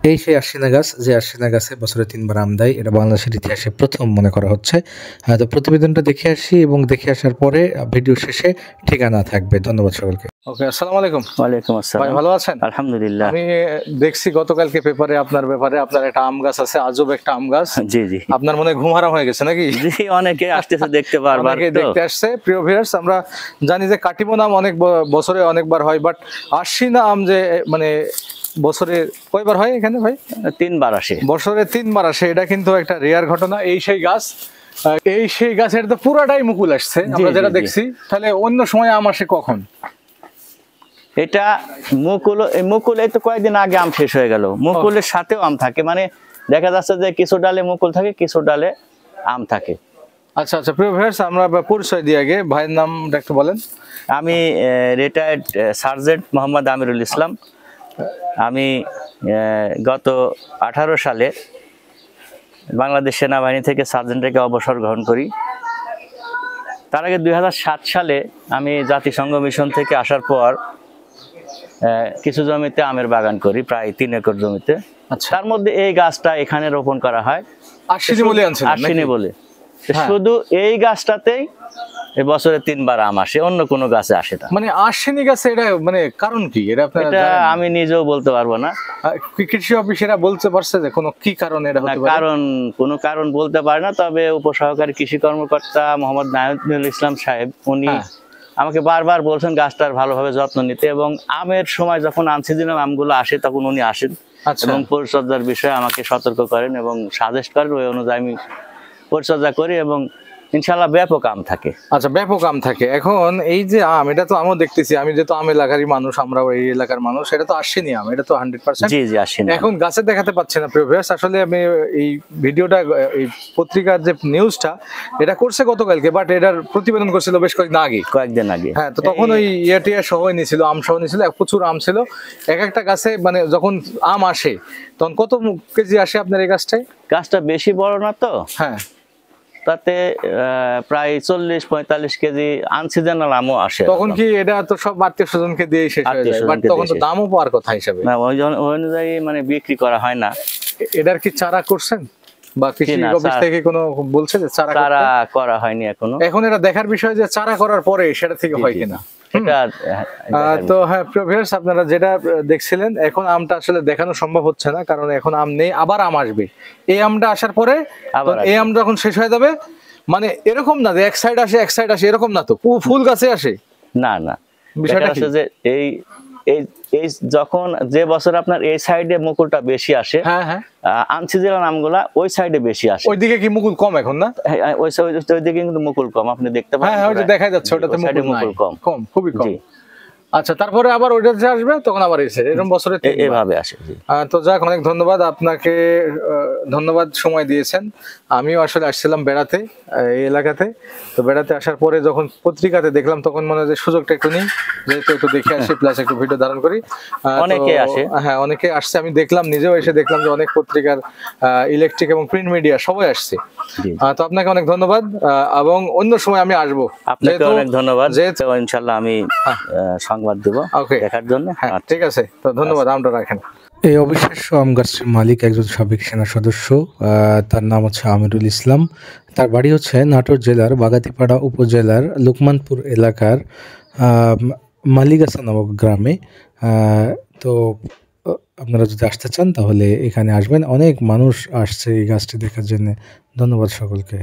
এই সেই আশিনা গাছ, যে আশিনা গাছে বছরে ৩ বার আম দেয়, এটা বাংলাদেশের ইতিহাসে প্রথম মনে করা হচ্ছে। তো প্রতিবেদনটা দেখে আসি এবং দেখে আসার পরে ভিডিও শেষে ঠিকানা থাকবে। ধন্যবাদ সকলকে। ওকে, আসসালামু আলাইকুম। ওয়ালাইকুম আসসালাম। ভাই ভালো আছেন? আলহামদুলিল্লাহ। আমি দেখছি গতকালকে পেপারে আপনার ব্যাপারে, আপনার একটা আম গাছ আছে, আজব একটা আম গাছ। জি জি। আপনার মনে হয় ঘুম হারাম হয়ে গেছে নাকি? জি, অনেকে আসতেছে দেখতে বারবার, অনেকে দেখতে আসছে। প্রিয় ভিউয়ার্স, আমরা জানি যে কাটিমন আম অনেক বছরে অনেকবার হয়, বাট আশিনা আম যে মানে বছরে কয়বার হয় এখানে ভাই? 3 বার আসে। বছরে 3 বার আসে, এটা কিন্তু একটা রেয়ার ঘটনা। এই সেই গাছ, এই সেই গাছের তো পুরাটাই মুকুল আসছে আমরা যেটা দেখছি। তাহলে অন্য সময় আম আসে কখন? এটা মুকুল এই তো কয়েকদিন আগে আম শেষ হয়ে গেল। মুকুলের সাথেও আম থাকে, মানে দেখা যাচ্ছে যে কিছু ডালে মুকুল থাকে, কিছু ডালে আম থাকে। আচ্ছা আচ্ছা, প্রিয় ভিউয়ার্স, আমরা পরিচয় দিয়ে আগে ভাইয়ের নামটা একটু বলেন। আমি রিটায়ার্ড সার্জেন্ট মোহাম্মদ আমিরুল ইসলাম। আমি গত 18 সালে বাংলাদেশ সেনাবাহিনী থেকে সার্জেন্ট থেকে অবসর গ্রহণ করি। তার আগে 2007 সালে আমি জাতিসংঘ মিশন থেকে আসার পর কিছু জমিতে আমের বাগান করি, প্রায় 3 একর জমিতে। তার মধ্যে এই গাছটা এখানে রোপণ করা হয় আশ্বিনী বলে। শুধু এই গাছটাতেই বছরে 3 বার আম আসে, অন্য কোনো গাছে আসে না। মানে আশ্বিনী গাছে এটা মানে কারণ কি? এটা আমি নিজেও বলতে পারবো না। কৃষি অফিসেরা বলতে পারছে যে কোনো কি কারণ এটা হতে পারে? কোনো কারণ বলতে পারে না, তবে উপসহকারী কৃষি কর্মকর্তা মোহাম্মদ নাইমুল ইসলাম সাহেব উনি আমাকে বারবার বলছেন গাছটার ভালোভাবে যত্ন নিতে, এবং আমের সময় যখন আনসিজনাল আমগুলো আসে তখন উনি আসেন এবং পরিচর্যার বিষয়ে আমাকে সতর্ক করেন এবং সাজেস্ট করেন। ওই অনুযায়ী আমি পরিচর্যা করি এবং ইনশাআল্লাহ ব্যাপক আম থাকে। আচ্ছা, ব্যাপক আম থাকে। এখন এই যে আম, এটা তো আমিও দেখতেছি, আমি যেহেতু আম এলাকারই মানুষ, আমরাও এই এলাকার মানুষ, এটা তো আশ্বিনী আম, এটা তো 100%। জি জি, আশ্বিনী। এখন গাছে দেখাতে পাচ্ছি না প্রিয় ভিউয়ার্স। আসলে আমি এই ভিডিওটা, এই পত্রিকার যে নিউজটা এটা করছে গতকালকে, বাট এটার প্রতিবেদন করছিল বেশ কয়েকদিন আগে। হ্যাঁ, তো তখন ওই টিয়া সহ নিয়েছিল, আম সহ নিয়েছিল, প্রচুর আম ছিল এক একটা গাছে। মানে যখন আম আসে তখন কত কেজি আসে আপনার এই গাছটায়? গাছটা বেশি বড় না তো, হ্যাঁ, তাতে প্রায় 40-45 কেজি আনসিজনাল আমও আসে। তখন কি এটা তো সব আত্মীয় স্বজনকে দিয়ে শেষ হয়ে যায়, বাট তখন তো দামও পাওয়ার কথা হিসাবে না, ওই অনুযায়ী মানে বিক্রি করা হয় না। এটার কি চারা করছেন বা কৃষি অফিস থেকে কোনো বলছে যে চারা করা হয়নি এখনো? এখন এটা দেখার বিষয় যে চারা করার পরে সেটা থেকে হয় কিনা। তো হ্যাঁ প্রিয় ভিউয়ার্স, আপনারা যেটা দেখছিলেন, এখন আমটা আসলে দেখানো সম্ভব হচ্ছে না, কারণ এখন আম নেই, আবার আম আসবে। এই আমটা আসার পরে এই আম যখন শেষ হয়ে যাবে, মানে এরকম না যে এক সাইড আসে এরকম না, তো ফুল গাছে আসে না না। বিষয়টা হচ্ছে যে এই যখন যে বছর আপনার এই সাইডে মুকুলটা বেশি আসে, হ্যাঁ হ্যাঁ, আনসিজনাল আমগুলা ওই সাইডে বেশি আসে। ওইদিকে কি মুকুল কম এখন? না, ওইদিকে কিন্তু মুকুল কম, আপনি দেখতে পাচ্ছেন। হ্যাঁ, ওই যে দেখা যাচ্ছে ওটাতে মুকুল কম, খুবই কম। আচ্ছা, তারপরে আবার ওইটা আসবে, তখন আবার এসে এরকম বছরে এভাবে আসে। তো যাক, অনেক ধন্যবাদ আপনাকে, ধন্যবাদ সময় দিয়েছেন। আমিও আসলে আসছিলাম বেড়াতে এই এলাকাতে, তো বেড়াতে আসার পরে যখন পত্রিকাতে দেখলাম তখন মনে হয় যে সুযোগটা একটু নিই, যেহেতু একটু দেখে আসি প্লাস একটু ভিডিও ধারণ করি। অনেকে আসে, হ্যাঁ অনেকে আসছে, আমি দেখলাম, নিজেও এসে দেখলাম যে অনেক পত্রিকার, ইলেকট্রিক এবং প্রিন্ট মিডিয়া সবাই আসছে। তো আপনাকে অনেক ধন্যবাদ, এবং অন্য সময় আমি আসবো। আপনাকে অনেক ধন্যবাদ, ইনশাআল্লাহ আমি সংবাদ দেব দেখার জন্য। ঠিক আছে, তো ধন্যবাদ, আমটা রাখেন। এই অবিশ্বাস্য আম গাছটির মালিক একজন সাবেক সেনা সদস্য, তার নাম হচ্ছে আমিরুল ইসলাম। তার বাড়ি হচ্ছে নাটোর জেলার বাগাতিপাড়া উপজেলার লোকমানপুর এলাকার মালিগাছা নামক গ্রামে। তো আপনারা যদি আসতে চান তাহলে এখানে আসবেন, অনেক মানুষ আসছে এই গাছটি দেখার জন্য। ধন্যবাদ সকলকে।